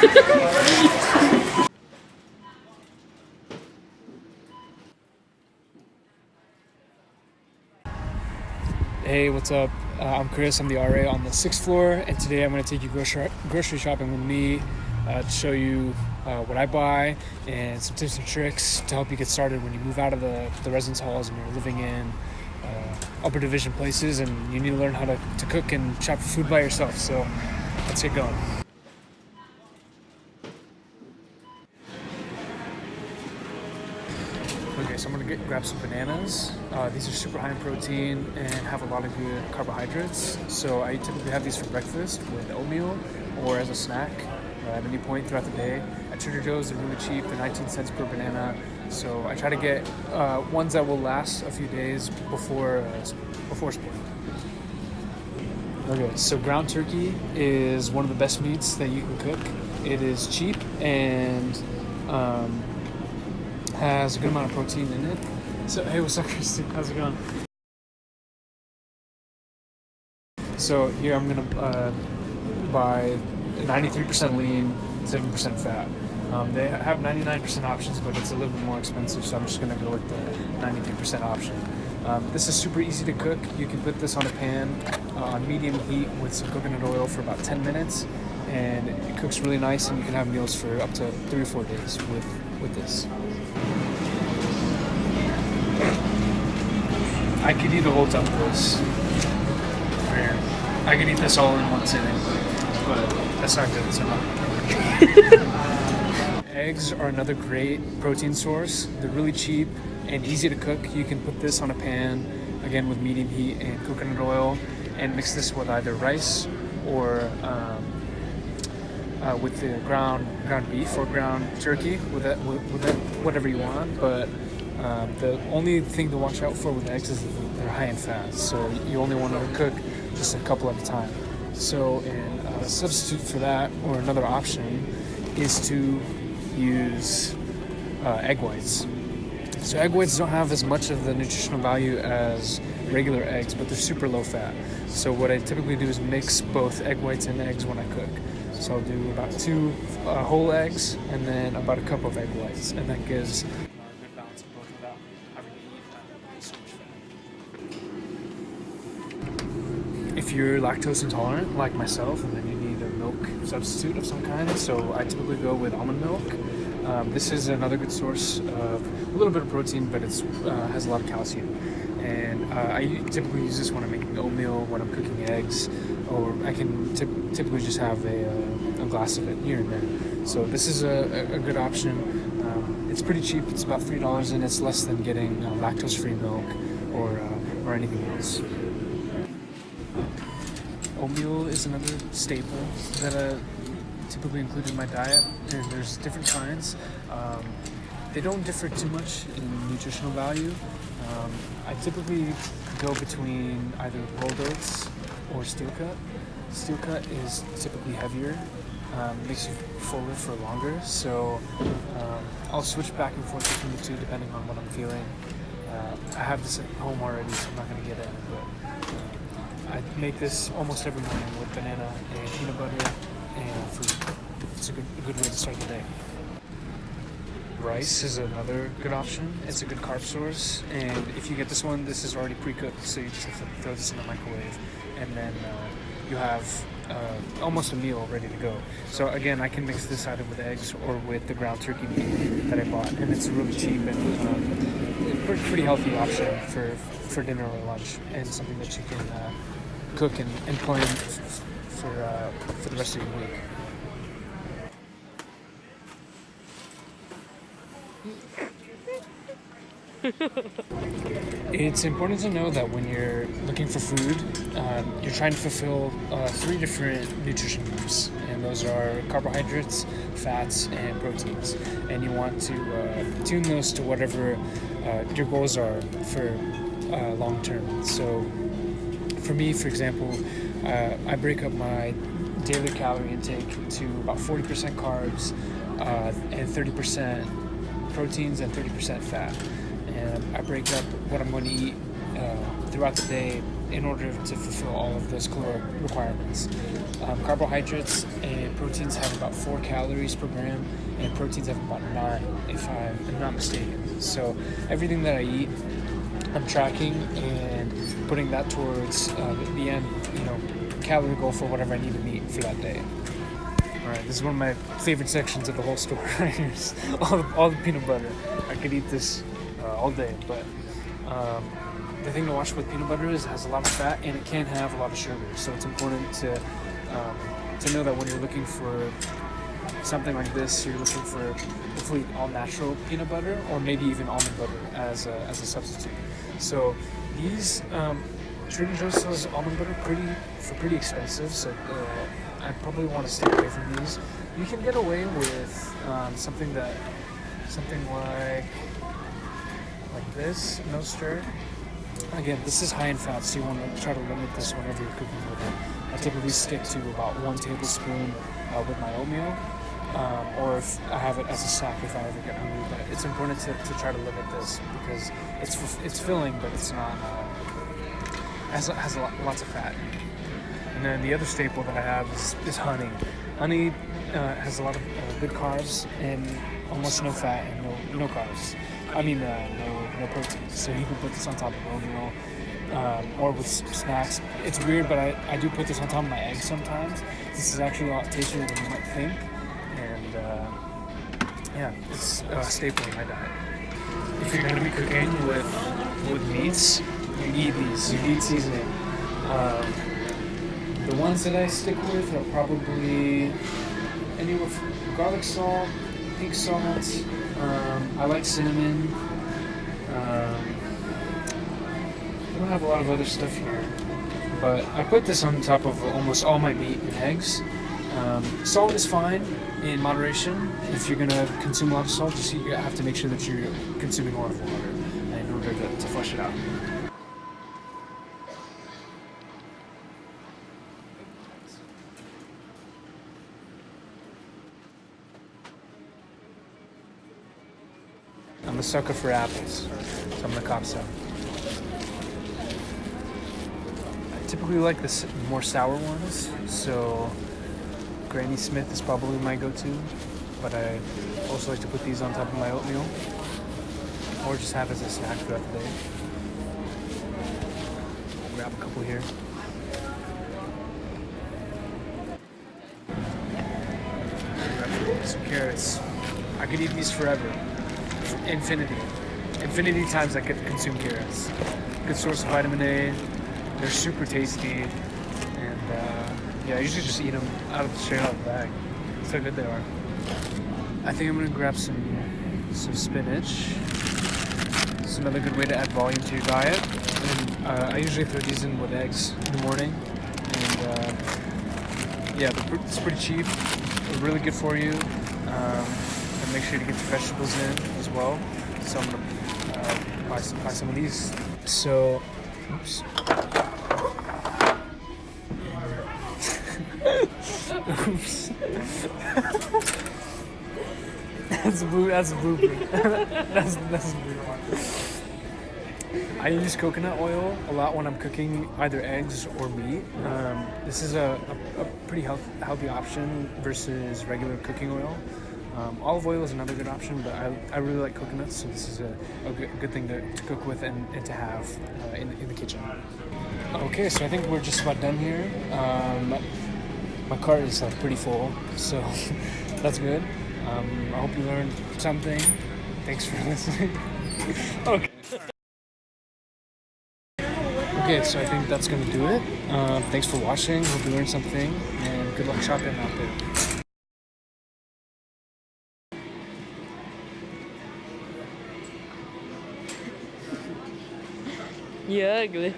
Hey, what's up? I'm Chris. I'm the RA on the 6th floor, and today I'm going to take you grocery shopping with me to show you what I buy and some tips and tricks to help you get started when you move out of the residence halls and you're living in upper division places and you need to learn how to cook and shop for food by yourself. So let's get going. Okay, so I'm gonna grab some bananas. These are super high in protein and have a lot of good carbohydrates. So I typically have these for breakfast with oatmeal or as a snack at any point throughout the day. At Trader Joe's, they're really cheap. They're 19 cents per banana. So I try to get ones that will last a few days before spoiling. Okay, so ground turkey is one of the best meats that you can cook. It is cheap and has a good amount of protein in it. So, hey, what's up, Christy? How's it going? So here I'm gonna buy 93% lean, 7% fat. They have 99% options, but it's a little bit more expensive, so I'm just gonna go with the 93% option. This is super easy to cook. You can put this on a pan on medium heat with some coconut oil for about 10 minutes, and it cooks really nice, and you can have meals for up to 3 or 4 days with this. I could eat a whole ton of this. I could eat this all in one sitting, but that's not good, so no. Eggs are another great protein source. They're really cheap and easy to cook. You can put this on a pan, again with medium heat and coconut oil, and mix this with either rice or with the ground beef or ground turkey, with that, whatever you want. But the only thing to watch out for with eggs is that they're high in fat, so you only want to cook just a couple at a time. So a substitute for that, or another option, is to use egg whites. So egg whites don't have as much of the nutritional value as regular eggs, but they're super low fat. So what I typically do is mix both egg whites and eggs when I cook. So I'll do about 2 whole eggs and then about a cup of egg whites, and that gives a good balance of both without having to eat so much fat. If you're lactose intolerant like myself, and then you need a milk substitute of some kind, so I typically go with almond milk. This is another good source of a little bit of protein, but it has a lot of calcium. And I typically use this when I'm making oatmeal, when I'm cooking eggs, or I can typically just have a glass of it here and there. So this is a good option. It's pretty cheap. It's about $3, and it's less than getting lactose-free milk or anything else. Oatmeal is another staple that typically include in my diet, and there's different kinds. They don't differ too much in nutritional value. I typically go between either rolled oats or steel cut. Steel cut is typically heavier, makes you fuller for longer, so I'll switch back and forth between the two depending on what I'm feeling. I have this at home already, so I'm not going to get it, but I make this almost every morning with banana and peanut butter and fruit. It's a good way to start the day. Rice is another good option. It's a good carb source, and if you get this one, this is already pre-cooked, so you just have to throw this in the microwave, and then you have almost a meal ready to go. So again, I can mix this either with eggs or with the ground turkey meat that I bought, and it's really cheap and pretty healthy option for dinner or lunch, and something that you can cook and plan for the rest of your week. It's important to know that when you're looking for food, you're trying to fulfill 3 different nutrition groups, and those are carbohydrates, fats, and proteins. And you want to tune those to whatever your goals are for long term. So for me, for example, I break up my daily calorie intake to about 40% carbs and 30% proteins and 30% fat. And I break up what I'm going to eat throughout the day in order to fulfill all of those caloric requirements. Carbohydrates and proteins have about 4 calories per gram, and proteins have about 9, if I'm not mistaken. So everything that I eat, I'm tracking and putting that towards the end, calorie goal for whatever I need to meet for that day. All right, this is one of my favorite sections of the whole store. Here's all the peanut butter. I could eat this all day, but the thing to watch with peanut butter is it has a lot of fat and it can have a lot of sugar. So it's important to know that when you're looking for something like this, you're looking for hopefully all natural peanut butter or maybe even almond butter as a substitute. So these Trader Joe's sells almond butter pretty expensive. So I probably want to stay away from these. You can get away with something like this, no stir. Again, this is high in fat, so you want to try to limit this whenever you're cooking with it. I typically stick to about 1 tablespoon with my oatmeal, or if I have it as a snack if I ever get hungry. But it's important to try to limit this because it's filling, but it's not has lots of fat. And then the other staple that I have is honey. Honey has a lot of good carbs and almost no fat and no carbs. No protein. So you can put this on top of oatmeal or with snacks. It's weird, but I do put this on top of my eggs sometimes. This is actually a lot tastier than you might think. And it's a staple in my diet. If you're going to be cooking with meats, you need these. You need seasoning. The ones that I stick with are probably anywhere from garlic salt, pink salt. I like cinnamon. I don't have a lot of other stuff here, but I put this on top of almost all my meat and eggs. Salt is fine in moderation. If you're gonna consume a lot of salt, you have to make sure that you're consuming a lot of water in order to flush it out. I'm a sucker for apples, so I'm gonna cop some. I typically like the more sour ones, so Granny Smith is probably my go-to, but I also like to put these on top of my oatmeal, or just have as a snack throughout the day. I'll grab a couple here. Grab some carrots. I could eat these forever. Infinity times I could consume carrots. Good source of vitamin A. They're super tasty, and I usually just eat them straight out of the bag. So good they are. I think I'm gonna grab some spinach. This is another good way to add volume to your diet. And I usually throw these in with eggs in the morning, and it's pretty cheap. They're really good for you. And make sure to get your vegetables in as well. So I'm gonna buy some of these. So, oops. Oops. That's a blooper. That's a blooper. I use coconut oil a lot when I'm cooking either eggs or meat. This is a pretty healthy option versus regular cooking oil. Olive oil is another good option, but I really like coconuts, so this is a good thing to cook with and to have in the kitchen. Okay, so I think we're just about done here. My cart is pretty full, so that's good. I hope you learned something. Thanks for listening. Okay. Okay, so I think that's going to do it. Thanks for watching. Hope you learned something, and good luck shopping out there. You're ugly.